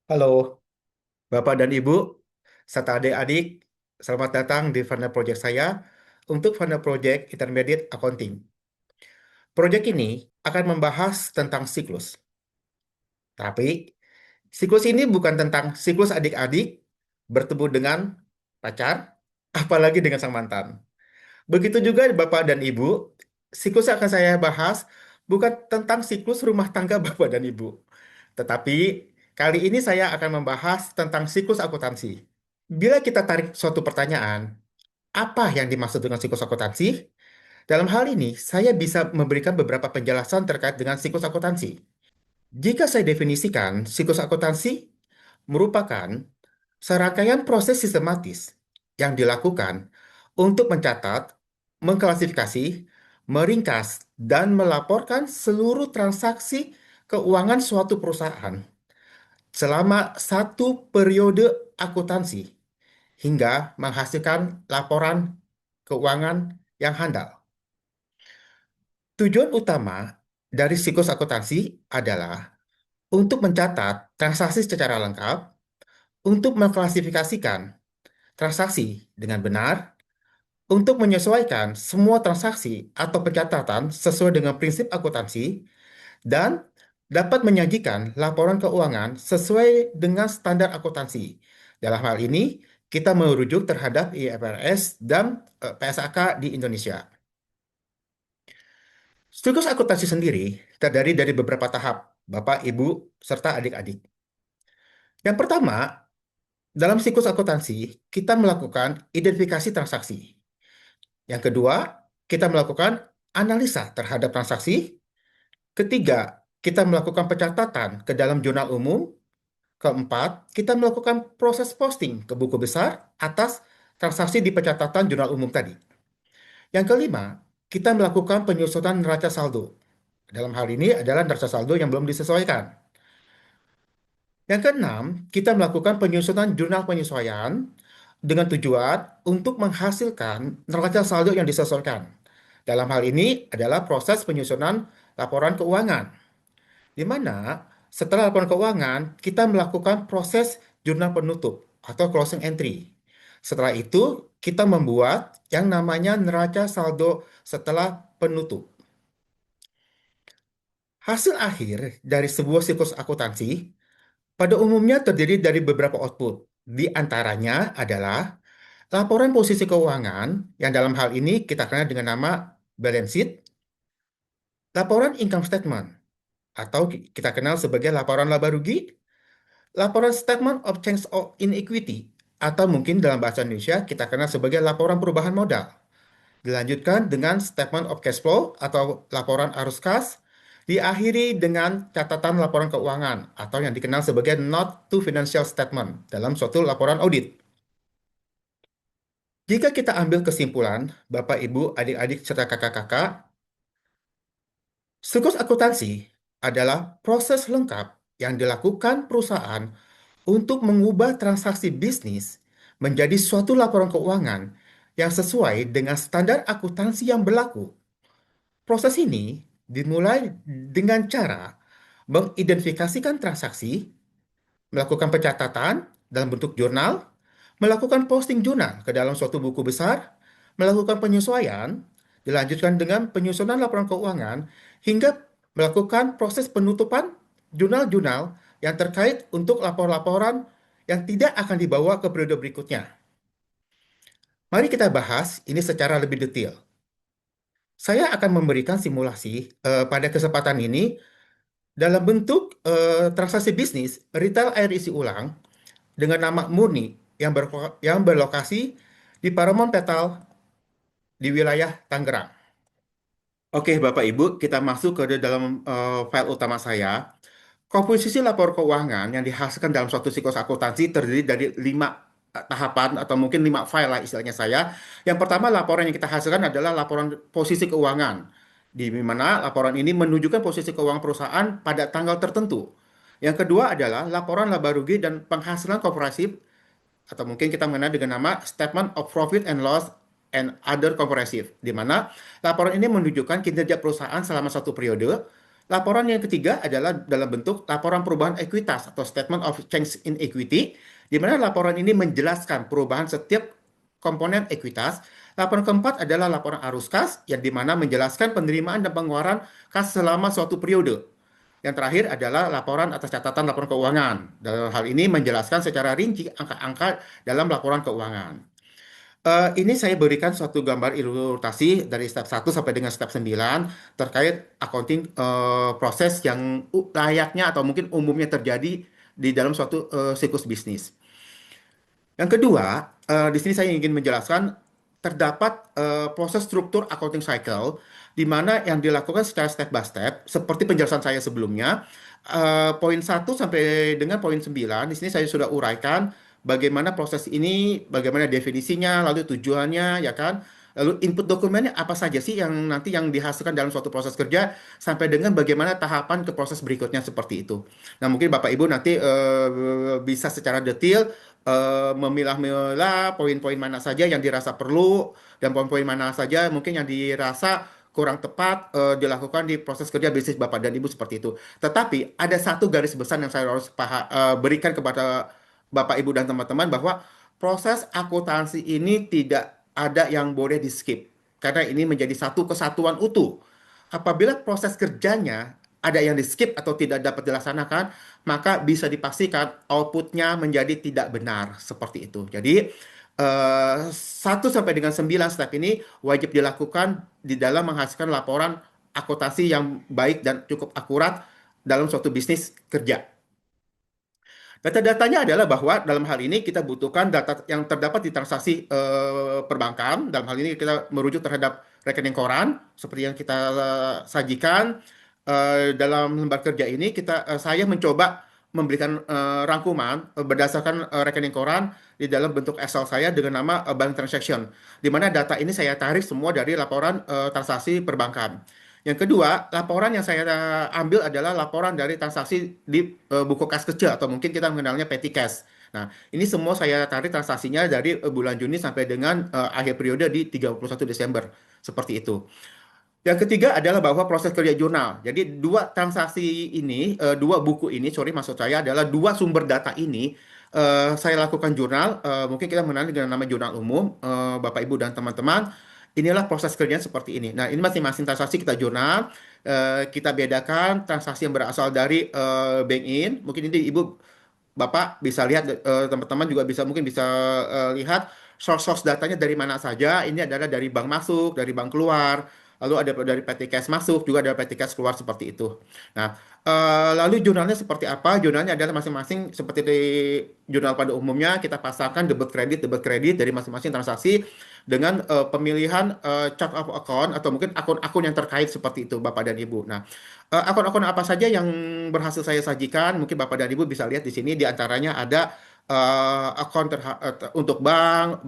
Halo, Bapak dan Ibu, serta adik-adik, selamat datang di Funnel Project saya untuk Funnel Project Intermediate Accounting. Proyek ini akan membahas tentang siklus, tapi siklus ini bukan tentang siklus adik-adik bertemu dengan pacar, apalagi dengan sang mantan. Begitu juga Bapak dan Ibu, siklus yang akan saya bahas bukan tentang siklus rumah tangga Bapak dan Ibu, tetapi kali ini saya akan membahas tentang siklus akuntansi. Bila kita tarik suatu pertanyaan, apa yang dimaksud dengan siklus akuntansi? Dalam hal ini, saya bisa memberikan beberapa penjelasan terkait dengan siklus akuntansi. Jika saya definisikan, siklus akuntansi merupakan serangkaian proses sistematis yang dilakukan untuk mencatat, mengklasifikasi, meringkas, dan melaporkan seluruh transaksi keuangan suatu perusahaan selama satu periode akuntansi hingga menghasilkan laporan keuangan yang handal. Tujuan utama dari siklus akuntansi adalah untuk mencatat transaksi secara lengkap, untuk mengklasifikasikan transaksi dengan benar, untuk menyesuaikan semua transaksi atau pencatatan sesuai dengan prinsip akuntansi, dan dapat menyajikan laporan keuangan sesuai dengan standar akuntansi. Dalam hal ini, kita merujuk terhadap IFRS dan PSAK di Indonesia. Siklus akuntansi sendiri terdiri dari beberapa tahap, Bapak, Ibu, serta adik-adik. Yang pertama, dalam siklus akuntansi, kita melakukan identifikasi transaksi. Yang kedua, kita melakukan analisa terhadap transaksi. Ketiga, kita melakukan pencatatan ke dalam jurnal umum. Keempat, kita melakukan proses posting ke buku besar atas transaksi di pencatatan jurnal umum tadi. Yang kelima, kita melakukan penyusunan neraca saldo. Dalam hal ini adalah neraca saldo yang belum disesuaikan. Yang keenam, kita melakukan penyusunan jurnal penyesuaian dengan tujuan untuk menghasilkan neraca saldo yang disesuaikan. Dalam hal ini adalah proses penyusunan laporan keuangan, di mana setelah laporan keuangan, kita melakukan proses jurnal penutup atau closing entry. Setelah itu, kita membuat yang namanya neraca saldo setelah penutup. Hasil akhir dari sebuah siklus akuntansi pada umumnya terdiri dari beberapa output. Di antaranya adalah laporan posisi keuangan yang dalam hal ini kita kenal dengan nama balance sheet, laporan income statement atau kita kenal sebagai laporan laba rugi, laporan statement of change in equity atau mungkin dalam bahasa Indonesia kita kenal sebagai laporan perubahan modal. Dilanjutkan dengan statement of cash flow atau laporan arus kas, diakhiri dengan catatan laporan keuangan atau yang dikenal sebagai not to financial statement dalam suatu laporan audit. Jika kita ambil kesimpulan, Bapak, Ibu, adik-adik, serta kakak-kakak, siklus akuntansi adalah proses lengkap yang dilakukan perusahaan untuk mengubah transaksi bisnis menjadi suatu laporan keuangan yang sesuai dengan standar akuntansi yang berlaku. Proses ini dimulai dengan cara mengidentifikasikan transaksi, melakukan pencatatan dalam bentuk jurnal, melakukan posting jurnal ke dalam suatu buku besar, melakukan penyesuaian, dilanjutkan dengan penyusunan laporan keuangan, hingga melakukan proses penutupan jurnal-jurnal yang terkait untuk lapor-laporan yang tidak akan dibawa ke periode berikutnya. Mari kita bahas ini secara lebih detail. Saya akan memberikan simulasi pada kesempatan ini dalam bentuk transaksi bisnis retail air isi ulang dengan nama Murni yang berlokasi di Paramount Petal di wilayah Tangerang. Oke, Bapak Ibu, kita masuk ke dalam file utama saya. Komposisi lapor keuangan yang dihasilkan dalam suatu siklus akuntansi terdiri dari 5 tahapan atau mungkin 5 file lah istilahnya saya. Yang pertama, laporan yang kita hasilkan adalah laporan posisi keuangan, di mana laporan ini menunjukkan posisi keuangan perusahaan pada tanggal tertentu. Yang kedua adalah laporan laba rugi dan penghasilan kooperatif atau mungkin kita mengenal dengan nama Statement of Profit and Loss and Other Comprehensive, di mana laporan ini menunjukkan kinerja perusahaan selama satu periode Laporan yang ketiga adalah dalam bentuk laporan perubahan ekuitas atau Statement of Change in Equity, di mana laporan ini menjelaskan perubahan setiap komponen ekuitas. Laporan keempat adalah laporan arus kas, yang di mana menjelaskan penerimaan dan pengeluaran kas selama suatu periode. Yang terakhir adalah laporan atas catatan laporan keuangan. Dalam hal ini menjelaskan secara rinci angka-angka dalam laporan keuangan. Ini saya berikan suatu gambar ilustrasi dari step 1 sampai dengan step 9 terkait accounting proses yang layaknya atau mungkin umumnya terjadi di dalam suatu siklus bisnis. Yang kedua, di sini saya ingin menjelaskan terdapat proses struktur accounting cycle di mana yang dilakukan secara step by step seperti penjelasan saya sebelumnya. Poin 1 sampai dengan poin 9 di sini saya sudah uraikan bagaimana proses ini, bagaimana definisinya, lalu tujuannya, ya kan? Lalu input dokumennya apa saja sih yang nanti yang dihasilkan dalam suatu proses kerja sampai dengan bagaimana tahapan ke proses berikutnya seperti itu. Nah, mungkin Bapak Ibu nanti bisa secara detail memilah-milah poin-poin mana saja yang dirasa perlu dan poin-poin mana saja mungkin yang dirasa kurang tepat dilakukan di proses kerja bisnis Bapak dan Ibu seperti itu. Tetapi ada satu garis besar yang saya harus berikan kepada Bapak Ibu dan teman-teman bahwa proses akuntansi ini tidak ada yang boleh di skip karena ini menjadi satu kesatuan utuh. Apabila proses kerjanya ada yang di skip atau tidak dapat dilaksanakan, maka bisa dipastikan outputnya menjadi tidak benar seperti itu. Jadi 1 sampai dengan 9 step ini wajib dilakukan di dalam menghasilkan laporan akuntansi yang baik dan cukup akurat dalam suatu bisnis kerja. Data-datanya adalah bahwa dalam hal ini kita butuhkan data yang terdapat di transaksi perbankan. Dalam hal ini kita merujuk terhadap rekening koran seperti yang kita sajikan. Dalam lembar kerja ini saya mencoba memberikan rangkuman berdasarkan rekening koran di dalam bentuk Excel saya dengan nama bank transaction, di mana data ini saya tarik semua dari laporan transaksi perbankan. Yang kedua, laporan yang saya ambil adalah laporan dari transaksi di buku kas kecil atau mungkin kita mengenalnya petty cash. Nah, ini semua saya tarik transaksinya dari bulan Juni sampai dengan akhir periode di 31 Desember. Seperti itu. Yang ketiga adalah bahwa proses kerja jurnal. Jadi dua transaksi ini, dua buku ini, sorry maksud saya adalah dua sumber data ini saya lakukan jurnal. Mungkin kita mengenal dengan nama jurnal umum, Bapak Ibu dan teman-teman. Inilah proses kerjanya seperti ini. Nah, ini masing-masing transaksi kita jurnal. Kita bedakan transaksi yang berasal dari bank in. Mungkin ini Ibu Bapak bisa lihat, teman-teman juga bisa mungkin bisa lihat source-source datanya dari mana saja. Ini adalah dari bank masuk, dari bank keluar, lalu ada dari PT Cash masuk, juga ada PT Cash keluar seperti itu. Nah, lalu jurnalnya seperti apa? Jurnalnya adalah masing-masing seperti di jurnal pada umumnya kita pasangkan debit kredit dari masing-masing transaksi dengan pemilihan chart of account atau mungkin akun-akun yang terkait seperti itu Bapak dan Ibu. Nah, akun-akun apa saja yang berhasil saya sajikan? Mungkin Bapak dan Ibu bisa lihat di sini di antaranya ada akun untuk bank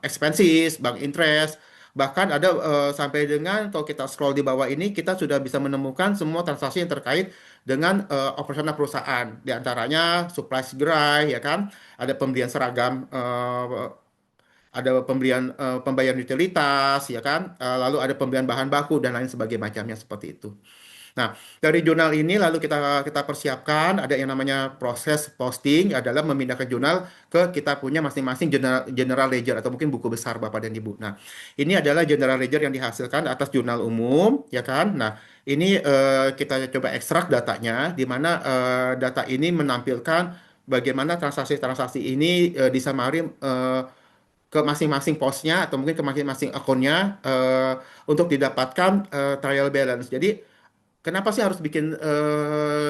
expenses, bank interest, bahkan ada sampai dengan kalau kita scroll di bawah ini kita sudah bisa menemukan semua transaksi yang terkait dengan operasional perusahaan. Di antaranya supply gerai, ya kan? Ada pembelian seragam, ada pembayaran utilitas, ya kan? Lalu ada pembelian bahan baku dan lain sebagainya macamnya seperti itu. Nah, dari jurnal ini lalu kita kita persiapkan ada yang namanya proses posting adalah memindahkan jurnal ke kita punya masing-masing general ledger atau mungkin buku besar Bapak dan Ibu. Nah, ini adalah general ledger yang dihasilkan atas jurnal umum, ya kan? Nah, ini kita coba ekstrak datanya di mana data ini menampilkan bagaimana transaksi-transaksi ini disamari ke masing-masing posnya atau mungkin ke masing-masing akunnya untuk didapatkan trial balance. Jadi kenapa sih harus bikin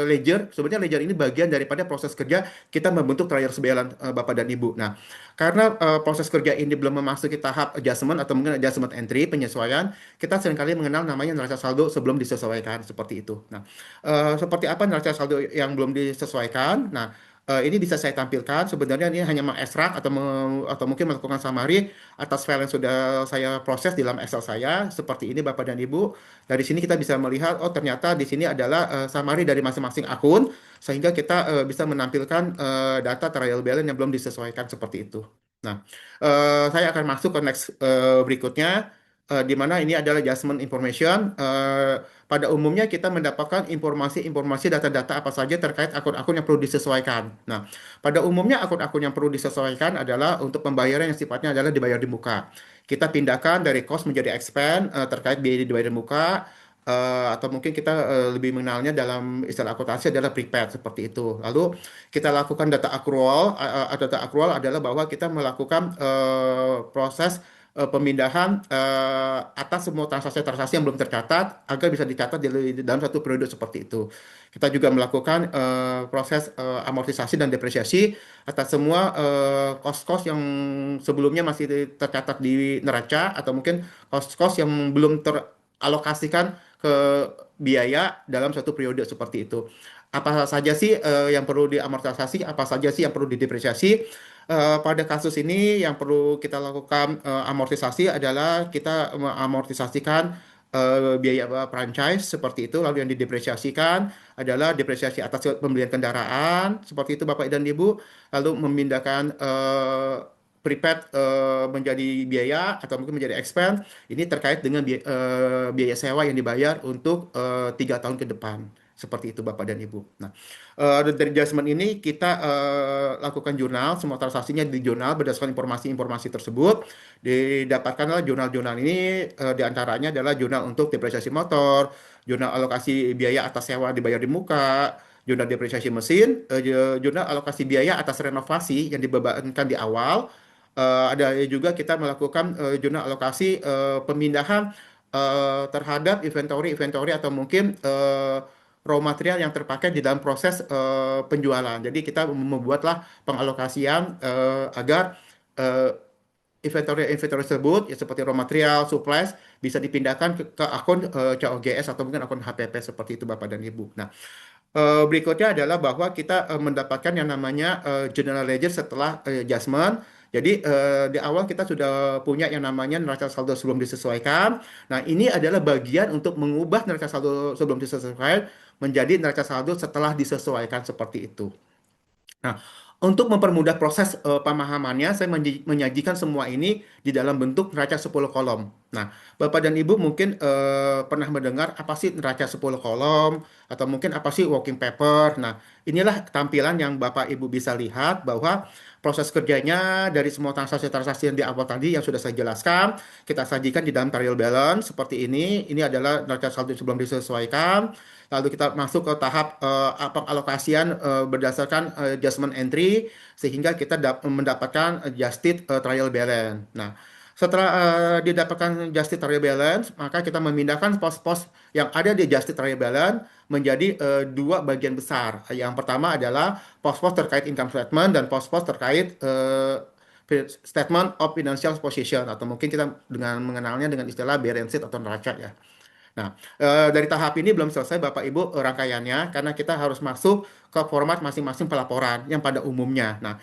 ledger? Sebenarnya ledger ini bagian daripada proses kerja kita membentuk trial balance Bapak dan Ibu. Nah, karena proses kerja ini belum memasuki tahap adjustment atau mungkin adjustment entry, penyesuaian, kita seringkali mengenal namanya neraca saldo sebelum disesuaikan seperti itu. Nah, seperti apa neraca saldo yang belum disesuaikan? Nah, ini bisa saya tampilkan. Sebenarnya ini hanya mengekstrak atau mungkin melakukan summary atas file yang sudah saya proses di dalam Excel saya. Seperti ini Bapak dan Ibu. Dari sini kita bisa melihat, oh ternyata di sini adalah summary dari masing-masing akun, sehingga kita bisa menampilkan data trial balance yang belum disesuaikan seperti itu. Nah, saya akan masuk ke next berikutnya. di mana ini adalah adjustment information. Pada umumnya kita mendapatkan informasi-informasi data-data apa saja terkait akun-akun yang perlu disesuaikan. Nah, pada umumnya akun-akun yang perlu disesuaikan adalah untuk pembayaran yang sifatnya adalah dibayar di muka. Kita pindahkan dari cost menjadi expense terkait biaya dibayar di muka. Atau mungkin kita lebih mengenalnya dalam istilah akuntansi adalah prepaid seperti itu. Lalu kita lakukan data accrual. Data accrual adalah bahwa kita melakukan proses pemindahan atas semua transaksi-transaksi yang belum tercatat agar bisa dicatat di dalam satu periode seperti itu. Kita juga melakukan proses amortisasi dan depresiasi atas semua cost-cost yang sebelumnya masih tercatat di neraca atau mungkin cost-cost yang belum teralokasikan ke biaya dalam satu periode seperti itu. Apa saja sih yang perlu diamortisasi, apa saja sih yang perlu didepresiasi? Pada kasus ini yang perlu kita lakukan amortisasi adalah kita mengamortisasikan biaya franchise seperti itu, lalu yang didepresiasikan adalah depresiasi atas pembelian kendaraan seperti itu Bapak dan Ibu, lalu memindahkan prepaid menjadi biaya atau mungkin menjadi expense ini terkait dengan biaya sewa yang dibayar untuk 3 tahun ke depan. Seperti itu Bapak dan Ibu. Nah, dari adjustment ini kita lakukan jurnal, semua transaksinya di jurnal berdasarkan informasi-informasi tersebut. Didapatkanlah jurnal-jurnal ini diantaranya adalah jurnal untuk depresiasi motor, jurnal alokasi biaya atas sewa dibayar di muka, jurnal depresiasi mesin, jurnal alokasi biaya atas renovasi yang dibebankan di awal. Ada juga kita melakukan jurnal alokasi pemindahan terhadap inventory-inventory atau mungkin raw material yang terpakai di dalam proses penjualan. Jadi kita membuatlah pengalokasian agar eh, inventory-inventory tersebut ya seperti raw material, supplies bisa dipindahkan ke akun COGS atau mungkin akun HPP seperti itu Bapak dan Ibu. Nah, berikutnya adalah bahwa kita mendapatkan yang namanya general ledger setelah adjustment. Jadi di awal kita sudah punya yang namanya neraca saldo sebelum disesuaikan. Nah, ini adalah bagian untuk mengubah neraca saldo sebelum disesuaikan menjadi neraca saldo setelah disesuaikan seperti itu. Nah, untuk mempermudah proses pemahamannya, saya menyajikan semua ini di dalam bentuk neraca 10 kolom. Nah, Bapak dan Ibu mungkin pernah mendengar apa sih neraca 10 kolom atau mungkin apa sih working paper. Nah, inilah tampilan yang Bapak Ibu bisa lihat bahwa proses kerjanya dari semua transaksi-transaksi yang di awal tadi yang sudah saya jelaskan, kita sajikan di dalam trial balance seperti ini. Ini adalah neraca saldo sebelum disesuaikan. Lalu kita masuk ke tahap pengalokasian berdasarkan adjustment entry sehingga kita mendapatkan adjusted trial balance. Nah, setelah didapatkan adjusted trial balance, maka kita memindahkan pos-pos yang ada di adjusted trial balance menjadi dua bagian besar. Yang pertama adalah pos-pos terkait income statement dan pos-pos terkait statement of financial position atau mungkin kita dengan mengenalnya dengan istilah balance sheet atau neraca ya. Nah, dari tahap ini belum selesai Bapak Ibu rangkaiannya karena kita harus masuk ke format masing-masing pelaporan yang pada umumnya. Nah,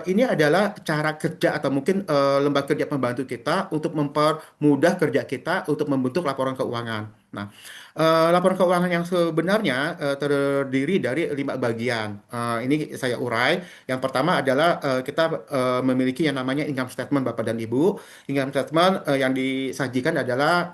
ini adalah cara kerja atau mungkin lembaga kerja pembantu kita untuk mempermudah kerja kita untuk membentuk laporan keuangan. Nah, laporan keuangan yang sebenarnya terdiri dari 5 bagian. Ini saya urai. Yang pertama adalah kita memiliki yang namanya income statement Bapak dan Ibu. Income statement yang disajikan adalah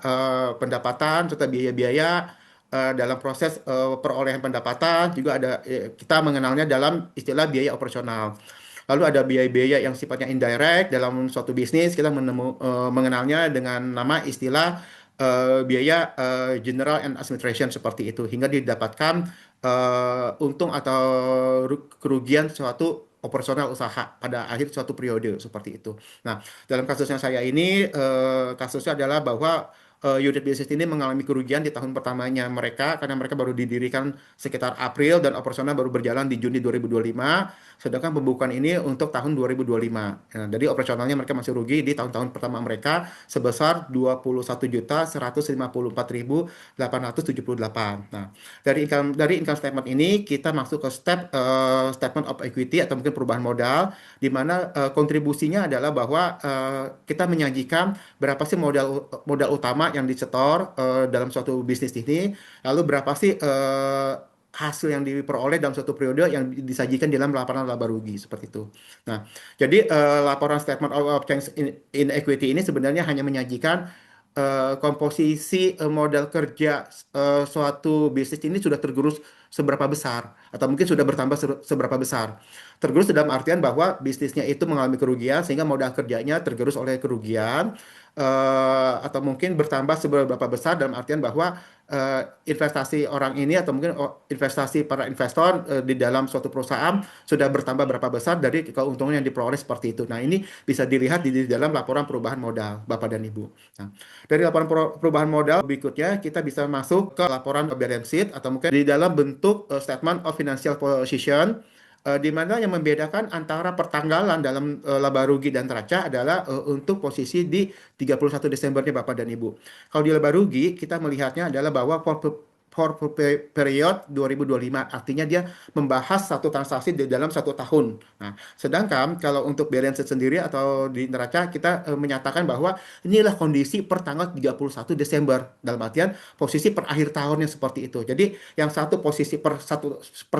pendapatan serta biaya-biaya dalam proses perolehan pendapatan juga ada kita mengenalnya dalam istilah biaya operasional. Lalu ada biaya-biaya yang sifatnya indirect dalam suatu bisnis kita mengenalnya dengan nama istilah biaya general and administration seperti itu hingga didapatkan untung atau kerugian suatu operasional usaha pada akhir suatu periode seperti itu. Nah, dalam kasusnya saya ini kasusnya adalah bahwa unit bisnis ini mengalami kerugian di tahun pertamanya mereka karena mereka baru didirikan sekitar April dan operasional baru berjalan di Juni 2025, sedangkan pembukuan ini untuk tahun 2025. Nah, jadi operasionalnya mereka masih rugi di tahun-tahun pertama mereka sebesar 21.154.878. Nah, dari income statement ini kita masuk ke step statement of equity atau mungkin perubahan modal di mana kontribusinya adalah bahwa kita menyajikan berapa sih modal modal utama yang disetor dalam suatu bisnis ini, lalu berapa sih hasil yang diperoleh dalam suatu periode yang disajikan dalam laporan laba rugi seperti itu. Nah, jadi laporan statement of change in equity ini sebenarnya hanya menyajikan komposisi modal kerja suatu bisnis ini sudah tergerus seberapa besar, atau mungkin sudah bertambah seberapa besar. Tergerus dalam artian bahwa bisnisnya itu mengalami kerugian sehingga modal kerjanya tergerus oleh kerugian, atau mungkin bertambah seberapa besar dalam artian bahwa investasi orang ini atau mungkin investasi para investor di dalam suatu perusahaan sudah bertambah berapa besar dari keuntungan yang diperoleh seperti itu. Nah, ini bisa dilihat di dalam laporan perubahan modal, Bapak dan Ibu. Nah, dari laporan perubahan modal berikutnya kita bisa masuk ke laporan balance sheet atau mungkin di dalam bentuk statement of financial position, di mana yang membedakan antara pertanggalan dalam laba rugi dan neraca adalah untuk posisi di 31 Desembernya Bapak dan Ibu. Kalau di laba rugi kita melihatnya adalah bahwa for period 2025, artinya dia membahas satu transaksi di dalam satu tahun. Nah, sedangkan kalau untuk balance sheet sendiri atau di neraca kita menyatakan bahwa inilah kondisi per tanggal 31 Desember, dalam artian posisi per akhir tahunnya seperti itu. Jadi yang satu posisi per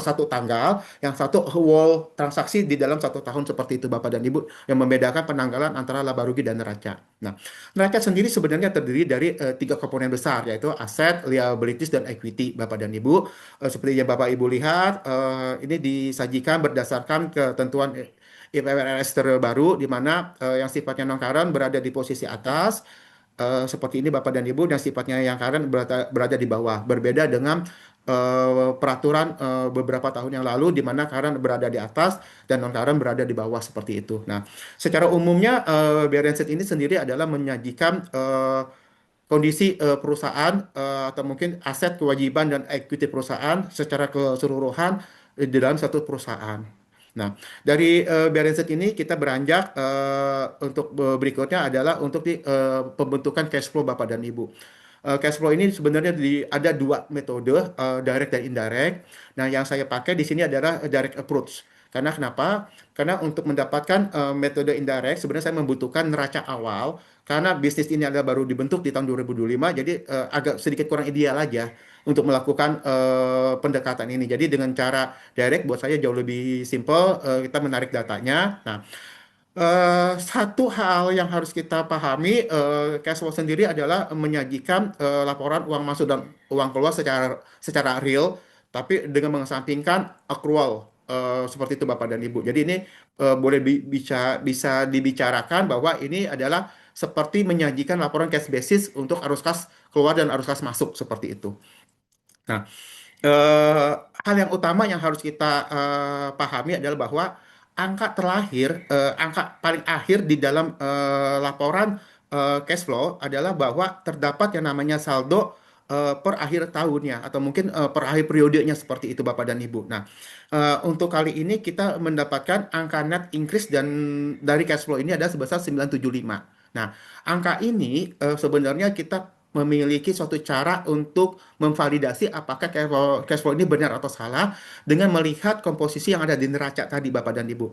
satu tanggal, yang satu whole transaksi di dalam satu tahun seperti itu Bapak dan Ibu, yang membedakan penanggalan antara laba rugi dan neraca. Nah, neraca sendiri sebenarnya terdiri dari tiga komponen besar, yaitu aset, liabilities, dan equity, Bapak dan Ibu. Seperti yang Bapak Ibu lihat, ini disajikan berdasarkan ketentuan IFRS terbaru, di mana yang sifatnya non-current berada di posisi atas, seperti ini Bapak dan Ibu, dan sifatnya yang current berada di bawah. Berbeda dengan peraturan beberapa tahun yang lalu, di mana current berada di atas dan non-current berada di bawah seperti itu. Nah, secara umumnya balance sheet ini sendiri adalah menyajikan kondisi perusahaan atau mungkin aset, kewajiban, dan equity perusahaan secara keseluruhan di dalam satu perusahaan. Nah, dari balance sheet ini kita beranjak untuk berikutnya adalah untuk di pembentukan cash flow Bapak dan Ibu. Cash flow ini sebenarnya ada dua metode, direct dan indirect. Nah, yang saya pakai di sini adalah direct approach. Karena kenapa? Karena untuk mendapatkan metode indirect sebenarnya saya membutuhkan neraca awal, karena bisnis ini adalah baru dibentuk di tahun 2025, jadi agak sedikit kurang ideal aja untuk melakukan pendekatan ini. Jadi dengan cara direct buat saya jauh lebih simple, kita menarik datanya. Nah, satu hal yang harus kita pahami, cash flow sendiri adalah menyajikan laporan uang masuk dan uang keluar secara real, tapi dengan mengesampingkan accrual, seperti itu Bapak dan Ibu. Jadi ini boleh bisa dibicarakan bahwa ini adalah seperti menyajikan laporan cash basis untuk arus kas keluar dan arus kas masuk seperti itu. Nah, eh, hal yang utama yang harus kita pahami adalah bahwa angka terlahir, angka paling akhir di dalam laporan cash flow adalah bahwa terdapat yang namanya saldo per akhir tahunnya atau mungkin per akhir periodenya seperti itu Bapak dan Ibu. Nah, untuk kali ini kita mendapatkan angka net increase dan dari cash flow ini adalah sebesar 975. Nah, angka ini sebenarnya kita memiliki suatu cara untuk memvalidasi apakah cash flow ini benar atau salah dengan melihat komposisi yang ada di neraca tadi Bapak dan Ibu.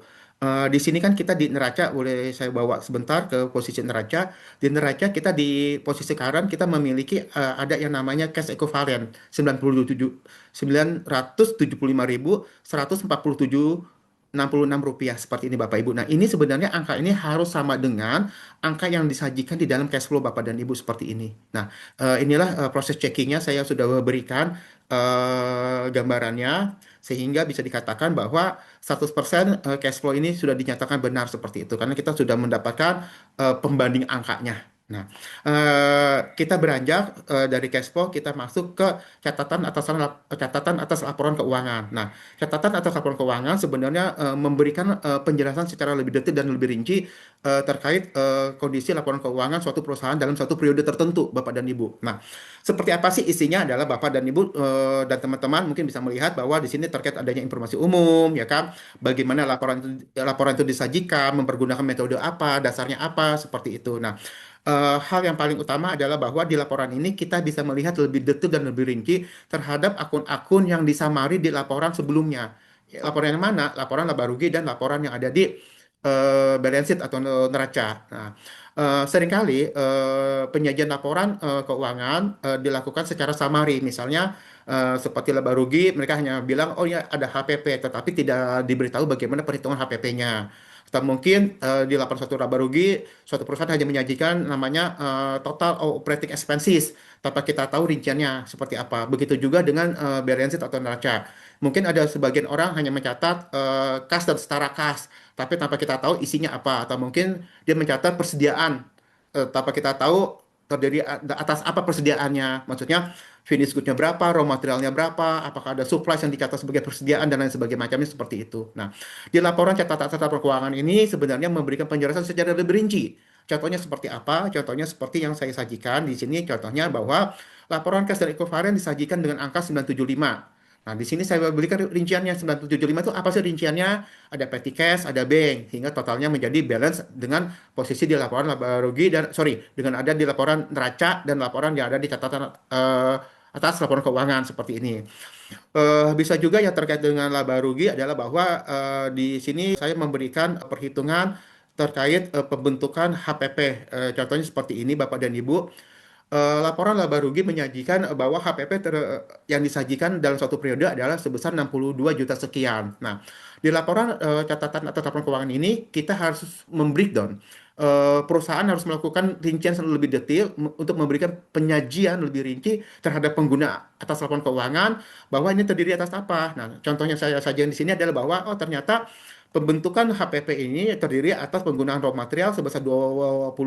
Di sini kan kita di neraca, boleh saya bawa sebentar ke posisi neraca. Di neraca kita di posisi sekarang kita memiliki ada yang namanya cash equivalent 975.146 rupiah seperti ini Bapak Ibu. Nah, ini sebenarnya angka ini harus sama dengan angka yang disajikan di dalam cash flow Bapak dan Ibu seperti ini. Nah, inilah proses checkingnya, saya sudah berikan gambarannya sehingga bisa dikatakan bahwa 100% cash flow ini sudah dinyatakan benar seperti itu karena kita sudah mendapatkan pembanding angkanya. Nah, kita beranjak dari cash flow, kita masuk ke catatan atas laporan keuangan. Nah, catatan atas laporan keuangan sebenarnya memberikan penjelasan secara lebih detail dan lebih rinci terkait kondisi laporan keuangan suatu perusahaan dalam suatu periode tertentu, Bapak dan Ibu. Nah, seperti apa sih isinya adalah Bapak dan Ibu dan teman-teman mungkin bisa melihat bahwa di sini terkait adanya informasi umum, ya kan? Bagaimana laporan itu disajikan, mempergunakan metode apa, dasarnya apa, seperti itu. Nah, hal yang paling utama adalah bahwa di laporan ini kita bisa melihat lebih detail dan lebih rinci terhadap akun-akun yang disamari di laporan sebelumnya. Laporan yang mana? Laporan laba rugi dan laporan yang ada di balance sheet atau neraca. Nah, seringkali penyajian laporan keuangan dilakukan secara summary. Misalnya seperti laba rugi, mereka hanya bilang, oh ya ada HPP, tetapi tidak diberitahu bagaimana perhitungan HPP-nya. Atau mungkin di laporan suatu laba rugi, suatu perusahaan hanya menyajikan namanya total operating expenses tanpa kita tahu rinciannya seperti apa. Begitu juga dengan balance sheet atau neraca. Mungkin ada sebagian orang hanya mencatat kas dan setara kas, tapi tanpa kita tahu isinya apa. Atau mungkin dia mencatat persediaan tanpa kita tahu terdiri atas apa persediaannya. Maksudnya finish good-nya berapa, raw materialnya berapa, apakah ada supply yang dicatat sebagai persediaan dan lain sebagainya macamnya seperti itu. Nah, di laporan catatan keuangan ini sebenarnya memberikan penjelasan secara lebih rinci. Contohnya seperti apa? Contohnya seperti yang saya sajikan di sini. Contohnya bahwa laporan cash dan equivalent disajikan dengan angka 975. Nah, di sini saya berikan rinciannya 975 itu apa sih rinciannya? Ada petty cash, ada bank, hingga totalnya menjadi balance dengan posisi di laporan laba rugi dan sorry, dengan ada di laporan neraca dan laporan yang ada di catatan atas laporan keuangan seperti ini. Bisa juga yang terkait dengan laba rugi adalah bahwa di sini saya memberikan perhitungan terkait pembentukan HPP. Contohnya seperti ini, Bapak dan Ibu. Laporan laba rugi menyajikan bahwa HPP yang disajikan dalam suatu periode adalah sebesar 62 juta sekian. Nah, di laporan catatan atau laporan keuangan ini kita harus membreakdown. Perusahaan harus melakukan rincian lebih detail untuk memberikan penyajian lebih rinci terhadap pengguna atas laporan keuangan bahwa ini terdiri atas apa. Nah, contohnya saya sajikan di sini adalah bahwa oh ternyata pembentukan HPP ini terdiri atas penggunaan raw material sebesar 28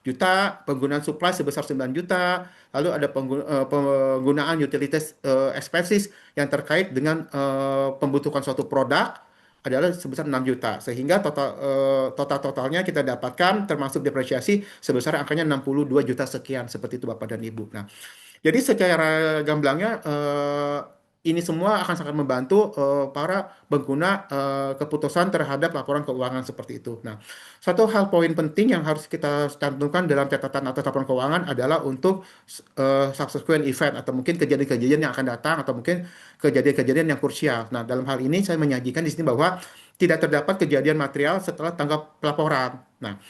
juta, penggunaan supply sebesar 9 juta, lalu ada penggunaan utilities expenses yang terkait dengan pembentukan suatu produk adalah sebesar 6 juta. Sehingga totalnya kita dapatkan termasuk depresiasi sebesar angkanya 62 juta sekian seperti itu Bapak dan Ibu. Nah, jadi secara gamblangnya ini semua akan sangat membantu para pengguna keputusan terhadap laporan keuangan seperti itu. Nah, satu hal poin penting yang harus kita cantumkan dalam catatan atau laporan keuangan adalah untuk subsequent event atau mungkin kejadian-kejadian yang akan datang atau mungkin kejadian-kejadian yang krusial. Nah, dalam hal ini saya menyajikan di sini bahwa tidak terdapat kejadian material setelah tanggal pelaporan. Nah,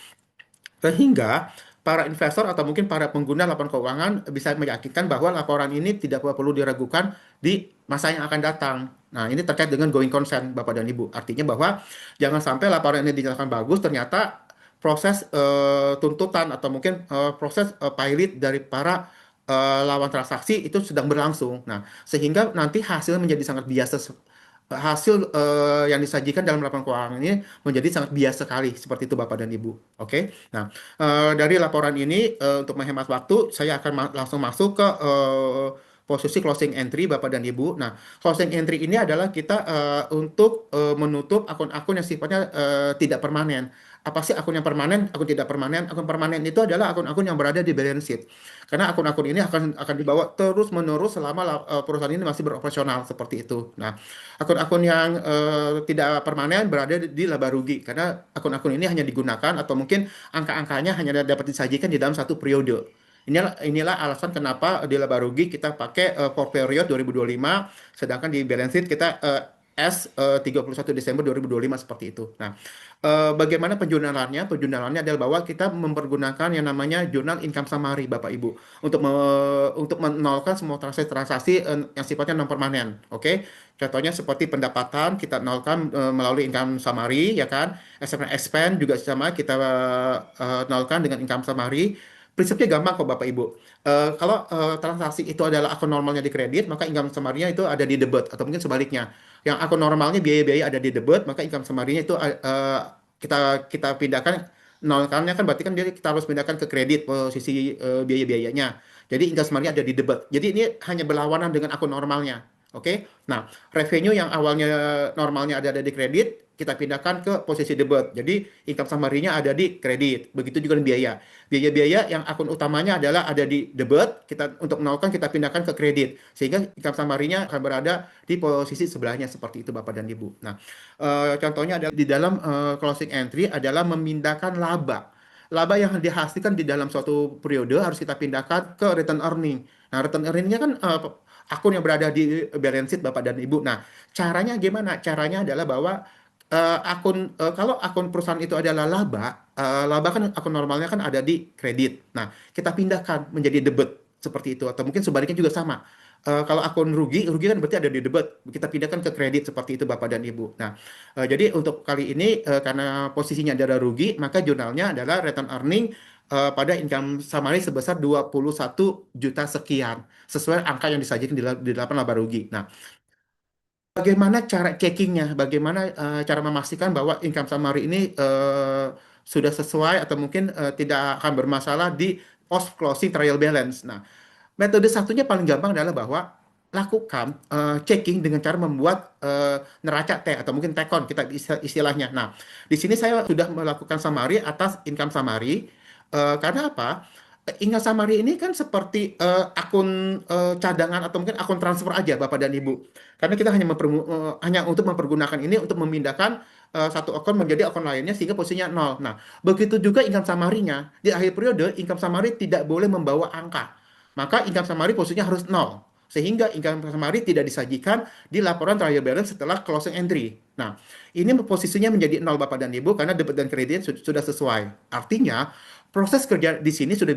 sehingga para investor atau mungkin para pengguna laporan keuangan bisa meyakinkan bahwa laporan ini tidak perlu diragukan di masa yang akan datang. Nah, ini terkait dengan going concern Bapak dan Ibu. Artinya bahwa jangan sampai laporan ini dinyatakan bagus, ternyata proses tuntutan atau mungkin proses pilot dari para lawan transaksi itu sedang berlangsung. Nah, sehingga nanti hasil menjadi sangat biasa hasil yang disajikan dalam laporan keuangan ini menjadi sangat bias sekali seperti itu Bapak dan Ibu. Oke. Nah, dari laporan ini untuk menghemat waktu saya akan langsung masuk ke posisi closing entry Bapak dan Ibu. Nah, closing entry ini adalah kita untuk menutup akun-akun yang sifatnya tidak permanen. Apa sih akun yang permanen, akun tidak permanen? Akun permanen itu adalah akun-akun yang berada di balance sheet. Karena akun-akun ini akan dibawa terus-menerus selama perusahaan ini masih beroperasional seperti itu. Nah, akun-akun yang tidak permanen berada di laba rugi karena akun-akun ini hanya digunakan atau mungkin angka-angkanya hanya dapat disajikan di dalam satu periode. Inilah alasan kenapa di laba rugi kita pakai for period 2025, sedangkan di balance sheet kita S 31 Desember 2025 seperti itu. Nah, bagaimana penjurnalannya? Penjurnalannya adalah bahwa kita mempergunakan yang namanya jurnal income summary Bapak Ibu untuk menolkan semua transaksi-transaksi yang sifatnya non permanen. Oke. Contohnya seperti pendapatan kita nolkan melalui income summary ya kan. Expense juga sama kita nolkan dengan income summary. Prinsipnya gampang kok Bapak Ibu. Kalau transaksi itu adalah akun normalnya di kredit, maka income summary-nya itu ada di debit atau mungkin sebaliknya. Yang akun normalnya biaya-biaya ada di debit, maka income summary-nya itu kita pindahkan nolkannya kan berarti kan kita harus pindahkan ke kredit posisi biaya-biayanya. Jadi income summary ada di debit. Jadi ini hanya berlawanan dengan akun normalnya. Oke. Nah, revenue yang awalnya normalnya ada di kredit, kita pindahkan ke posisi debit. Jadi income summary-nya ada di kredit. Begitu juga dengan biaya. Biaya-biaya yang akun utamanya adalah ada di debit, kita untuk nolkan kita pindahkan ke kredit. Sehingga income summary-nya akan berada di posisi sebelahnya seperti itu Bapak dan Ibu. Nah, contohnya adalah di dalam closing entry adalah memindahkan laba. Laba yang dihasilkan di dalam suatu periode harus kita pindahkan ke return earning. Nah, return earning-nya kan akun yang berada di balance sheet Bapak dan Ibu. Nah, caranya gimana? Caranya adalah bahwa kalau akun perusahaan itu adalah laba, laba kan akun normalnya kan ada di kredit. Nah, kita pindahkan menjadi debit seperti itu atau mungkin sebaliknya juga sama. Kalau akun rugi, rugi kan berarti ada di debit. Kita pindahkan ke kredit seperti itu Bapak dan Ibu. Nah, jadi untuk kali ini karena posisinya adalah rugi, maka jurnalnya adalah return earning pada income summary sebesar 21 juta sekian, sesuai angka yang disajikan di delapan laba rugi. Nah, bagaimana cara checkingnya? Bagaimana cara memastikan bahwa income summary ini sudah sesuai atau mungkin tidak akan bermasalah di post closing trial balance? Nah, metode satunya paling gampang adalah bahwa lakukan checking dengan cara membuat neraca T atau mungkin tekon kita istilahnya. Nah, di sini saya sudah melakukan summary atas income summary. Karena apa? Income summary ini kan seperti akun cadangan atau mungkin akun transfer aja Bapak dan Ibu. Karena kita hanya untuk mempergunakan ini untuk memindahkan satu akun menjadi akun lainnya sehingga posisinya nol. Nah, begitu juga income summary-nya. Di akhir periode, income summary tidak boleh membawa angka. Maka income summary posisinya harus nol. Sehingga income summary tidak disajikan di laporan trial balance setelah closing entry. Nah, ini posisinya menjadi nol Bapak dan Ibu karena debit dan kredit sudah sesuai. Artinya, proses kerja di sini sudah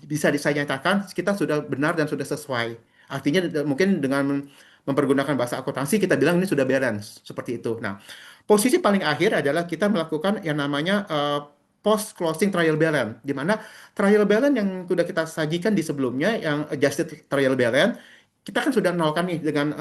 bisa saya nyatakan kita sudah benar dan sudah sesuai. Artinya mungkin dengan mempergunakan bahasa akuntansi kita bilang ini sudah balance seperti itu. Nah, posisi paling akhir adalah kita melakukan yang namanya post closing trial balance, di mana trial balance yang sudah kita sajikan di sebelumnya yang adjusted trial balance kita kan sudah nolkan nih dengan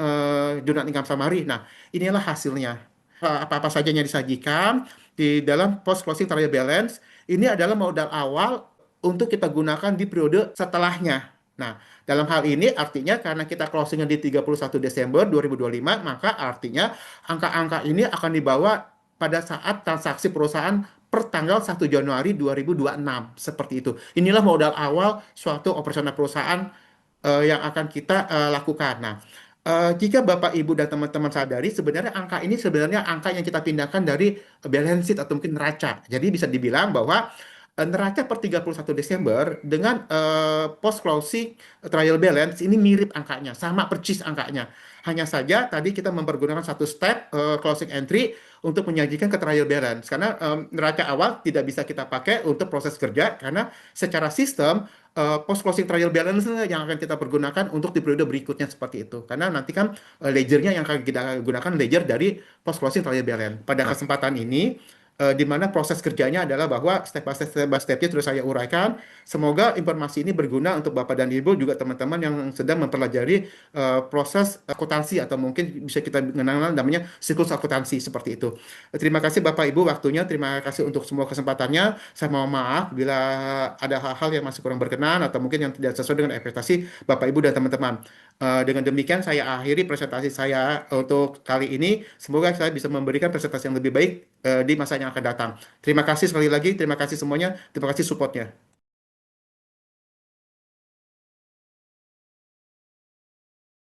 jurnal income summary. Nah, inilah hasilnya. Apa-apa saja yang disajikan di dalam post closing trial balance ini adalah modal awal untuk kita gunakan di periode setelahnya. Nah, dalam hal ini artinya karena kita closingnya di 31 Desember 2025, maka artinya angka-angka ini akan dibawa pada saat transaksi perusahaan per tanggal 1 Januari 2026. Seperti itu. Inilah modal awal suatu operasional perusahaan yang akan kita lakukan. Nah, jika Bapak, Ibu, dan teman-teman sadari, sebenarnya angka ini sebenarnya angka yang kita pindahkan dari balance sheet atau mungkin neraca. Jadi bisa dibilang bahwa neraca per 31 Desember dengan post closing trial balance ini mirip angkanya, sama persis angkanya. Hanya saja tadi kita mempergunakan satu step closing entry untuk menyajikan ke trial balance karena neraca awal tidak bisa kita pakai untuk proses kerja karena secara sistem post closing trial balance yang akan kita pergunakan untuk di periode berikutnya seperti itu. Karena nanti kan ledgernya yang akan kita gunakan ledger dari post closing trial balance. Pada kesempatan ini di mana proses kerjanya adalah bahwa step by stepnya sudah saya uraikan. Semoga informasi ini berguna untuk Bapak dan Ibu juga teman-teman yang sedang mempelajari proses akuntansi atau mungkin bisa kita mengenal namanya siklus akuntansi seperti itu. Terima kasih Bapak Ibu waktunya, terima kasih untuk semua kesempatannya. Saya mohon maaf bila ada hal-hal yang masih kurang berkenan atau mungkin yang tidak sesuai dengan ekspektasi Bapak Ibu dan teman-teman. Dengan demikian saya akhiri presentasi saya untuk kali ini. Semoga saya bisa memberikan presentasi yang lebih baik di masa yang akan datang. Terima kasih sekali lagi, terima kasih semuanya, terima kasih supportnya.